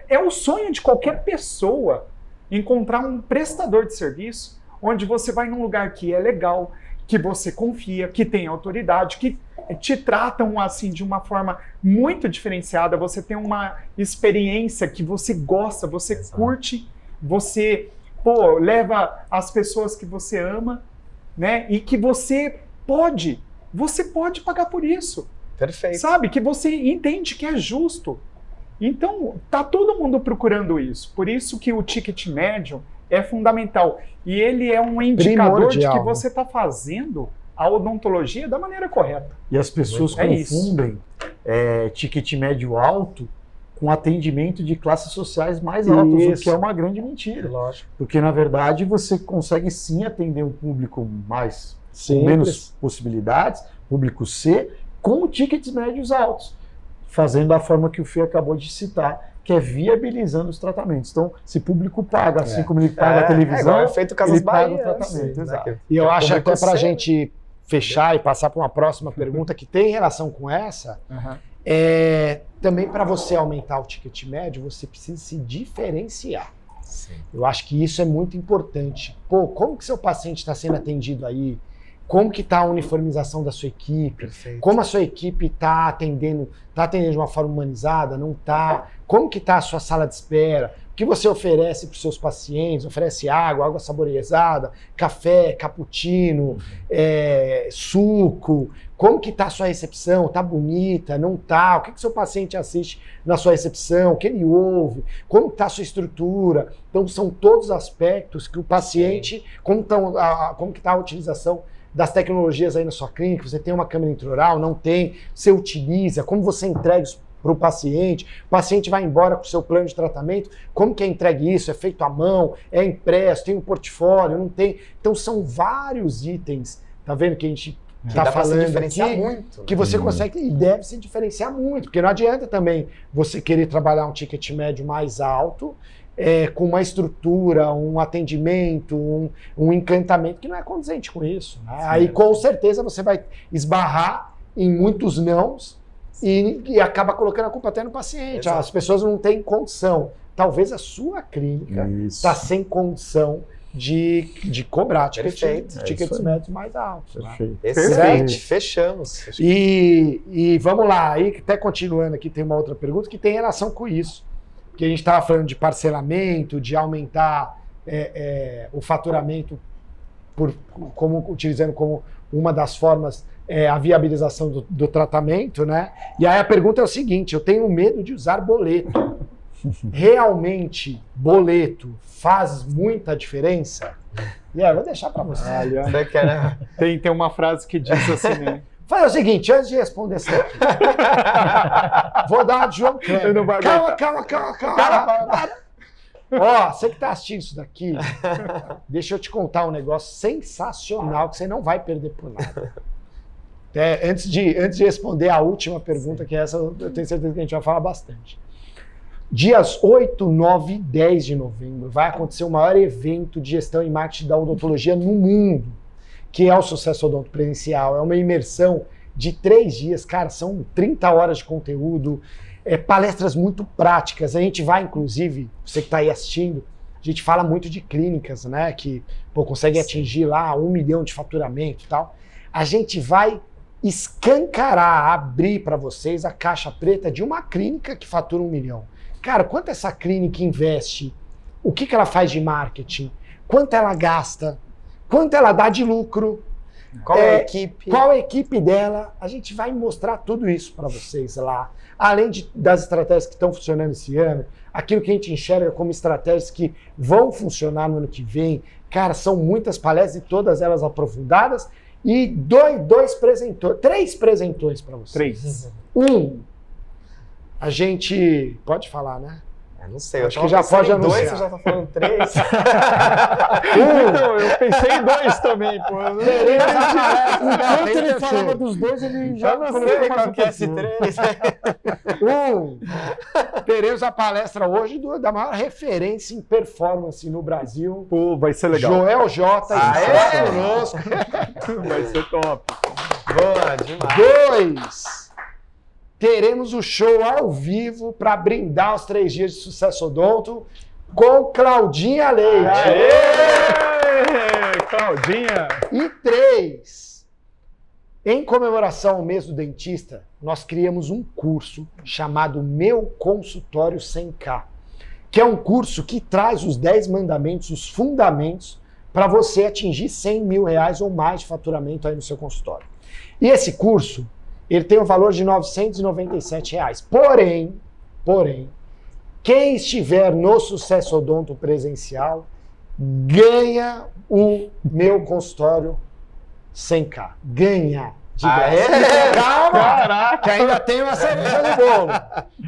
é o sonho de qualquer pessoa encontrar um prestador de serviço onde você vai num lugar que é legal, que você confia, que tem autoridade, que te tratam assim de uma forma muito diferenciada, você tem uma experiência que você gosta, você curte, você leva as pessoas que você ama, né? E que você pode pagar por isso. Perfeito. Sabe? Que você entende que é justo. Então, tá todo mundo procurando isso. Por isso que o ticket médio é fundamental. E ele é um indicador de que você está fazendo a odontologia da maneira correta. E as pessoas confundem ticket médio alto com atendimento de classes sociais mais altas, o que é uma grande mentira. Lógico. Porque, na verdade, você consegue sim atender um público com menos possibilidades, público C, com tickets médios altos, fazendo da forma que o Fê acabou de citar, que é viabilizando os tratamentos. Então, se o público paga, assim como ele paga a televisão, ele paga o tratamento. Exato. E eu acho até para a gente fechar e passar para uma próxima pergunta que tem relação com essa, Também para você aumentar o ticket médio, você precisa se diferenciar. Sim. Eu acho que isso é muito importante. Pô, como que seu paciente está sendo atendido aí? Como que está a uniformização da sua equipe? Perfeito. Como a sua equipe está atendendo de uma forma humanizada? Não está? Como que está a sua sala de espera? O que você oferece para os seus pacientes? Oferece água saborizada, café, cappuccino, suco? Como que está a sua recepção? Está bonita? Não está? O que seu paciente assiste na sua recepção? O que ele ouve? Como está a sua estrutura? Então, são todos os aspectos que o paciente... Como que está a utilização das tecnologias aí na sua clínica? Você tem uma câmera intraoral? Não tem? Você utiliza? Como você entrega isso para o paciente vai embora com o seu plano de tratamento, como que é entregue isso? É feito à mão? É impresso? Tem um portfólio? Não tem? Então são vários itens, tá vendo que a gente está falando diferenciar aqui, muito, né? Que você consegue e deve se diferenciar muito, porque não adianta também você querer trabalhar um ticket médio mais alto, com uma estrutura, um atendimento, um encantamento que não é condizente com isso, né? Aí com certeza você vai esbarrar em muitos nãos e acaba colocando a culpa até no paciente. Exato. As pessoas não têm condição. Talvez a sua clínica está sem condição de cobrar tickets médios mais altos. Né? Excelente, fechamos. E vamos lá, aí até continuando aqui, tem uma outra pergunta que tem relação com isso. Que a gente estava falando de parcelamento, de aumentar o faturamento utilizando como uma das formas a viabilização do tratamento, né? E aí a pergunta é o seguinte: eu tenho medo de usar boleto. Realmente, boleto faz muita diferença? E aí, eu vou deixar para você. Tem uma frase que diz assim, né? Faz o seguinte, antes de responder essa aqui, vou dar uma de João Kleber. Calma. Ó, você que tá assistindo isso daqui, deixa eu te contar um negócio sensacional que você não vai perder por nada. Antes de responder a última pergunta, que essa eu tenho certeza que a gente vai falar bastante. Dias 8, 9 e 10 de novembro vai acontecer o maior evento de gestão e marketing da odontologia no mundo, que é o Sucesso Odonto Presencial. É uma imersão de 3 dias, cara, são 30 horas de conteúdo, palestras muito práticas. A gente vai, inclusive, você que está aí assistindo, a gente fala muito de clínicas, né, que consegue atingir lá 1 milhão de faturamento e tal. A gente vai escancarar, abrir para vocês a caixa preta de uma clínica que fatura 1 milhão. Cara, quanto essa clínica investe? O que ela faz de marketing? Quanto ela gasta? Quanto ela dá de lucro? Qual é a equipe? Qual a equipe dela? A gente vai mostrar tudo isso para vocês lá. Além das estratégias que estão funcionando esse ano, aquilo que a gente enxerga como estratégias que vão funcionar no ano que vem. Cara, são muitas palestras e todas elas aprofundadas. E 3 presentões para vocês. 3. A gente pode falar, né? Não sei, acho que já pode anunciar. 2, você já tá falando 3. Então, eu pensei em 2 também, pô. Enquanto ele falava dos 2, ele já não sei qual que é esse 3. Teremos a palestra hoje da maior referência em performance no Brasil. Pô, vai ser legal. Joel J. conosco. Vai ser top. Boa, demais. 2. Teremos o show ao vivo para brindar os 3 dias de Sucesso Odonto com Claudinha Leite. Aê! Claudinha! E 3, em comemoração ao mês do dentista, nós criamos um curso chamado Meu Consultório 100K, que é um curso que traz os 10 mandamentos, os fundamentos, para você atingir 100 mil reais ou mais de faturamento aí no seu consultório. E esse curso, ele tem o valor de R$ 997. Porém, quem estiver no Sucesso Odonto presencial ganha o Meu Consultório 100K. Ganha. De graça. Calma! Caraca! Que ainda tem uma cereja do bolo.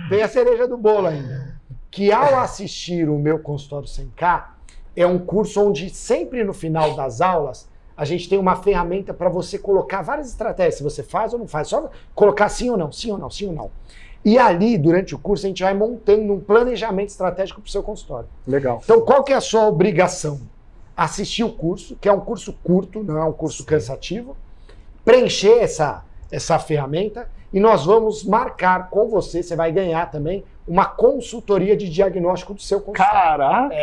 Tem a cereja do bolo ainda. Que ao assistir o Meu Consultório 100K, é um curso onde sempre no final das aulas a gente tem uma ferramenta para você colocar várias estratégias, se você faz ou não faz, só colocar sim ou não, sim ou não, sim ou não. E ali, durante o curso, a gente vai montando um planejamento estratégico para o seu consultório. Legal. Então, qual que é a sua obrigação? Assistir o curso, que é um curso curto, não é um curso cansativo, preencher essa ferramenta e nós vamos marcar com você, você vai ganhar também, uma consultoria de diagnóstico do seu consultório. Caraca!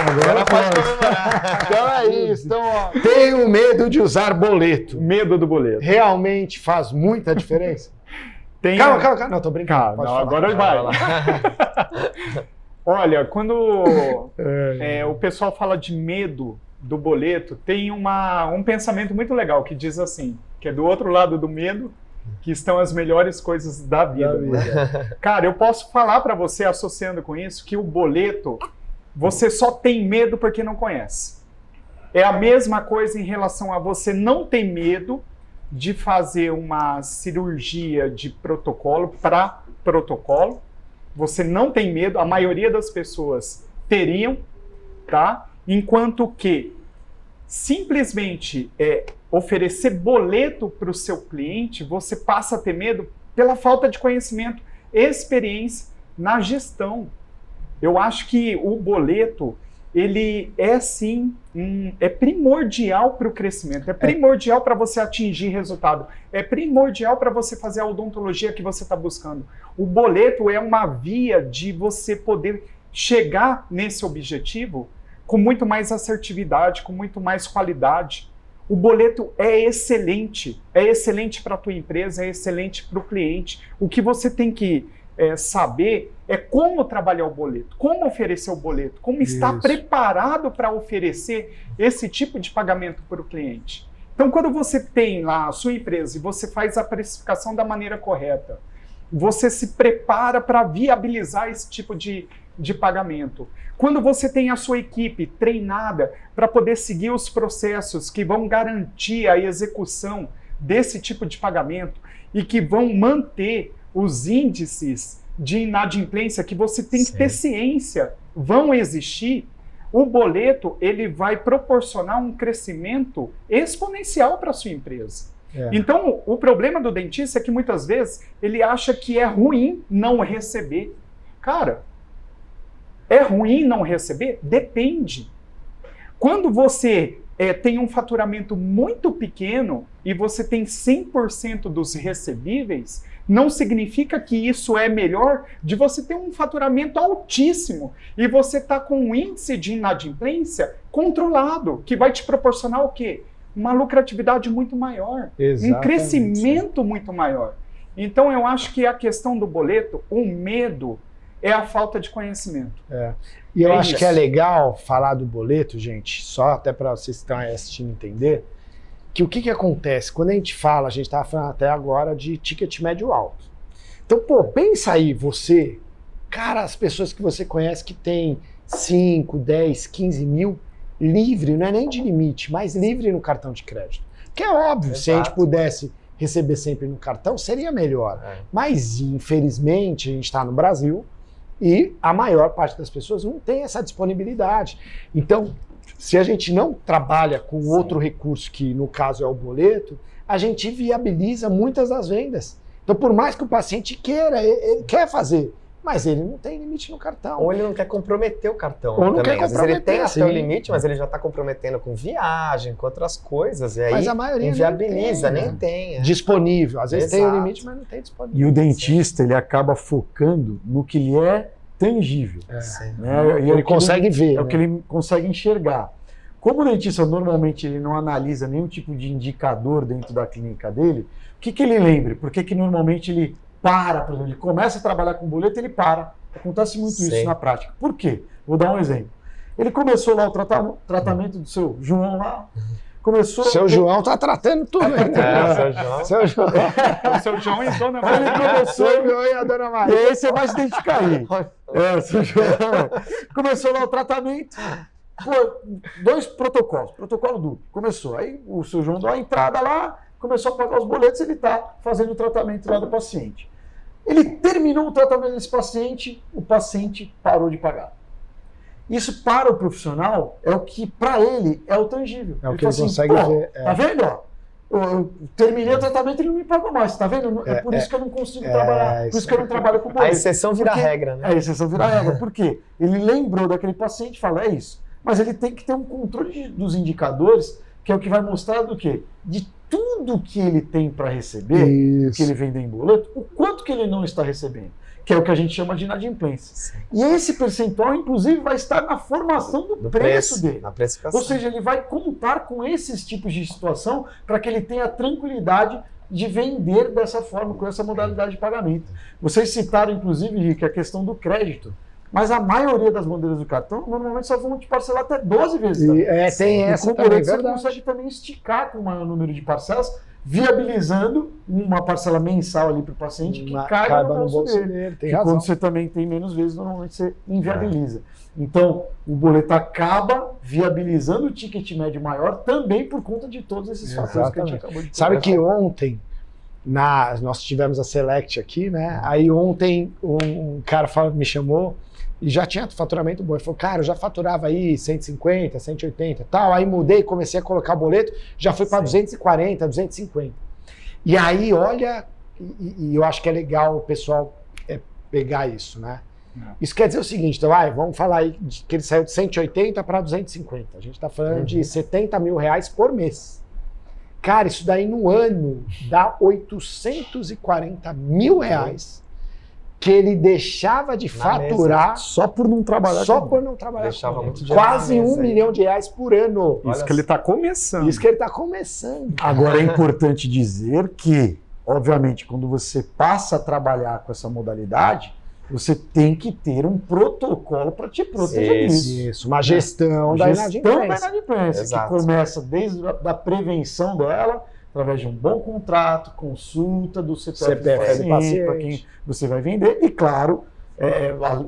Agora pode comemorar. Então é isso. Então, ó, tenho medo de usar boleto. Medo do boleto. Realmente faz muita diferença? Calma. Não, tô brincando. Não, agora vai. Olha, quando o pessoal fala de medo do boleto, tem um pensamento muito legal que diz assim, que é do outro lado do medo, que estão as melhores coisas da vida. Cara, eu posso falar para você, associando com isso, que o boleto, você só tem medo porque não conhece. É a mesma coisa em relação a você não ter medo de fazer uma cirurgia de protocolo para protocolo. Você não tem medo, a maioria das pessoas teriam, tá? Enquanto que simplesmente oferecer boleto para o seu cliente, você passa a ter medo pela falta de conhecimento, experiência na gestão. Eu acho que o boleto, ele é sim, é primordial para o crescimento, é primordial para você atingir resultado, é primordial para você fazer a odontologia que você está buscando. O boleto é uma via de você poder chegar nesse objetivo com muito mais assertividade, com muito mais qualidade. O boleto é excelente para a tua empresa, é excelente para o cliente. O que você tem que saber é como trabalhar o boleto, como oferecer o boleto, como estar preparado para oferecer esse tipo de pagamento para o cliente. Então, quando você tem lá a sua empresa e você faz a precificação da maneira correta, você se prepara para viabilizar esse tipo de pagamento. Quando você tem a sua equipe treinada para poder seguir os processos que vão garantir a execução desse tipo de pagamento e que vão manter os índices de inadimplência que você tem que ter ciência, vão existir, o boleto ele vai proporcionar um crescimento exponencial para a sua empresa. Então, o problema do dentista é que muitas vezes ele acha que é ruim não receber. Cara, é ruim não receber? Depende. Quando você tem um faturamento muito pequeno e você tem 100% dos recebíveis, não significa que isso é melhor de você ter um faturamento altíssimo e você está com um índice de inadimplência controlado, que vai te proporcionar o quê? Uma lucratividade muito maior, um crescimento muito maior. Então, eu acho que a questão do boleto, o medo, é a falta de conhecimento. E eu acho que é legal falar do boleto, gente, só até para vocês que estão assistindo entender, que o que acontece? Quando a gente estava falando até agora de ticket médio alto. Então, pensa aí, você, cara, as pessoas que você conhece que tem 5, 10, 15 mil livre, não é nem de limite, mas livre no cartão de crédito. Que é óbvio, se a gente pudesse receber sempre no cartão, seria melhor. Mas, infelizmente, a gente está no Brasil e a maior parte das pessoas não tem essa disponibilidade. Então, se a gente não trabalha com outro recurso, que no caso é o boleto, a gente viabiliza muitas das vendas. Então, por mais que o paciente queira, ele quer fazer, mas ele não tem limite no cartão. Ou ele não quer comprometer o cartão. Ou não também. quer Às vezes ele tem até o sim. limite, mas ele já está comprometendo com viagem, com outras coisas. E aí Mas a maioria inviabiliza, nem nem tem. Disponível. Às vezes tem o Exato. limite, mas não tem disponível. E o dentista, ele acaba focando no que lhe é tangível. Né? E Ele consegue ver. É o que ele consegue enxergar. Como o dentista normalmente ele não analisa nenhum tipo de indicador dentro da clínica dele, o que ele lembra? Por que normalmente ele para, por exemplo, ele começa a trabalhar com boleto, ele para. Acontece muito isso na prática. Por quê? Vou dar um exemplo. Ele começou lá o tratamento do seu João lá. Começou... Seu João tá tratando tudo ainda. Seu João. O seu João e a Dona Aí ele Maria. começou, Seu João e a Dona e Maria. aí você vai se identificar aí. Seu João. Começou lá o tratamento. Pô, 2 protocolos. Protocolo duplo. Começou. Aí o seu João deu a entrada lá, começou a pagar os boletos, ele está fazendo o tratamento lá do paciente. Ele terminou o tratamento desse paciente, o paciente parou de pagar. Isso para o profissional é o que, para ele, é o tangível. É o que ele consegue ver. Tá vendo? Ó, eu terminei o tratamento e ele não me pagou mais, tá vendo? É por isso que eu não consigo trabalhar, por isso que eu não trabalho com boleto. A exceção vira regra, né? A exceção vira regra. Por quê? Ele lembrou daquele paciente e fala, é isso. Mas ele tem que ter um controle dos indicadores, que é o que vai mostrar do quê? De tudo que ele tem para receber, que ele vende em boleto, o quanto que ele não está recebendo, que é o que a gente chama de inadimplência. E esse percentual, inclusive, vai estar na formação do preço dele. Na precificação. Ou seja, ele vai contar com esses tipos de situação para que ele tenha a tranquilidade de vender dessa forma, com essa modalidade de pagamento. Vocês citaram, inclusive, Rick, a questão do crédito. Mas a maioria das bandeiras do cartão, normalmente só vão te parcelar até 12 vezes. Tem essa também, você consegue também esticar com o maior número de parcelas, viabilizando uma parcela mensal ali para o paciente que caiba no bolso dele. Tem razão. Quando você também tem menos vezes, normalmente você inviabiliza. Então, o boleto acaba viabilizando o ticket médio maior também por conta de todos esses fatores que a gente acabou de Sabe que ontem, nós tivemos a Select aqui, né? Aí ontem um cara me chamou e já tinha faturamento bom. Ele falou, cara, eu já faturava aí 150, 180 e tal. Aí mudei, comecei a colocar boleto, já foi para 240, 250. E aí, olha, e eu acho que é legal o pessoal pegar isso, né? Isso quer dizer o seguinte, então, vamos falar aí que ele saiu de 180 para 250. A gente está falando de 70 mil reais por mês. Cara, isso daí no ano dá 840 mil reais que ele deixava de faturar só por não trabalhar. Deixava muito dinheiro. Quase R$1 milhão por ano. Isso que ele está começando. Isso que ele está começando. Agora é importante dizer que, obviamente, quando você passa a trabalhar com essa modalidade, você tem que ter um protocolo para te proteger disso. Isso, uma gestão da inadimplência. Que começa desde a prevenção dela, através de um bom contrato, consulta do CPF do paciente, para quem você vai vender, e claro,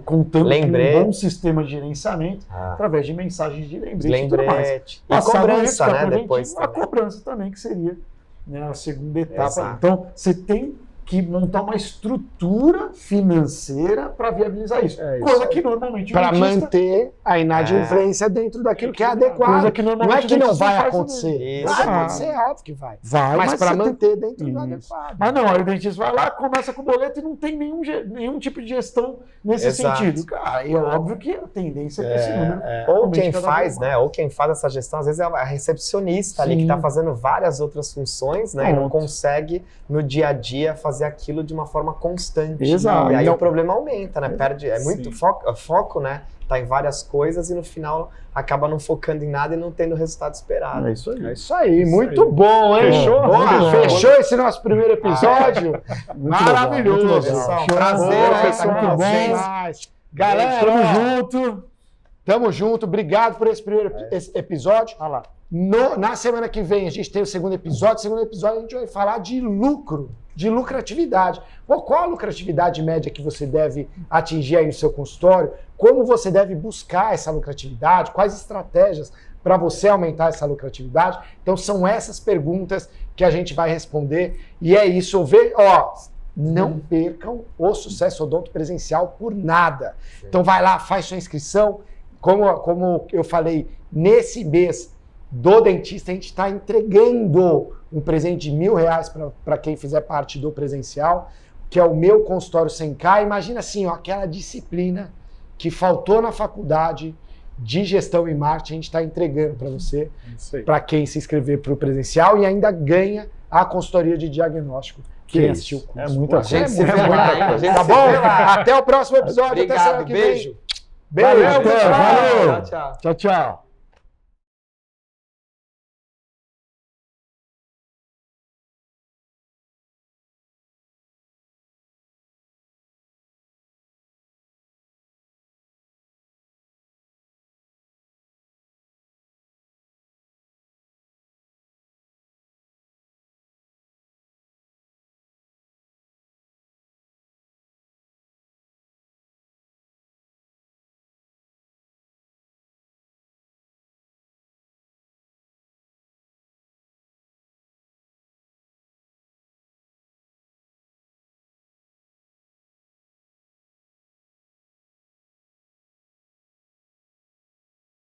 contando com um bom sistema de gerenciamento, através de mensagens de lembrete. E cobrança, né? Depois a cobrança também, que seria, né, a segunda etapa. Exato. Então, você tem que montar uma estrutura financeira para viabilizar isso. Coisa que normalmente para manter a inadimplência dentro daquilo que é adequado. Coisa que normalmente não é que não vai acontecer. Vai acontecer, é óbvio que vai. Mas para manter dentro do adequado. Mas não, aí o dentista vai lá, começa com o boleto e não tem nenhum tipo de gestão nesse sentido. Cara, é óbvio que a tendência é esse número. Ou quem faz, né? Ou quem faz essa gestão, às vezes é a recepcionista ali que está fazendo várias outras funções, né? E não consegue no dia a dia fazer aquilo de uma forma constante. Exato. E aí o problema aumenta, né? Perde, muito foco, né? Tá em várias coisas e no final acaba não focando em nada e não tendo o resultado esperado. É isso aí. É isso aí. Muito bom, hein? Fechou esse nosso primeiro episódio? Maravilhoso. Prazer, pessoal. Galera, tamo junto. Obrigado por esse primeiro episódio. Olha lá. Na semana que vem a gente tem o segundo episódio. No segundo episódio a gente vai falar de lucro, de lucratividade. Qual a lucratividade média que você deve atingir aí no seu consultório? Como você deve buscar essa lucratividade? Quais estratégias para você aumentar essa lucratividade? Então são essas perguntas que a gente vai responder. E é isso. Não percam o Sucesso Odonto presencial por nada. Então vai lá, faz sua inscrição. Como eu falei, nesse mês do dentista, a gente está entregando um presente de R$1.000 para quem fizer parte do presencial, que é o meu consultório 100K. Imagina assim, aquela disciplina que faltou na faculdade de gestão e marketing, a gente está entregando para você, para quem se inscrever para o presencial, e ainda ganha a consultoria de diagnóstico. Quem assistiu o curso. É muita coisa. Tá bom? Até o próximo episódio. Obrigado, até semana que vem. beijo. Valeu, pessoal. Tchau. Tchau.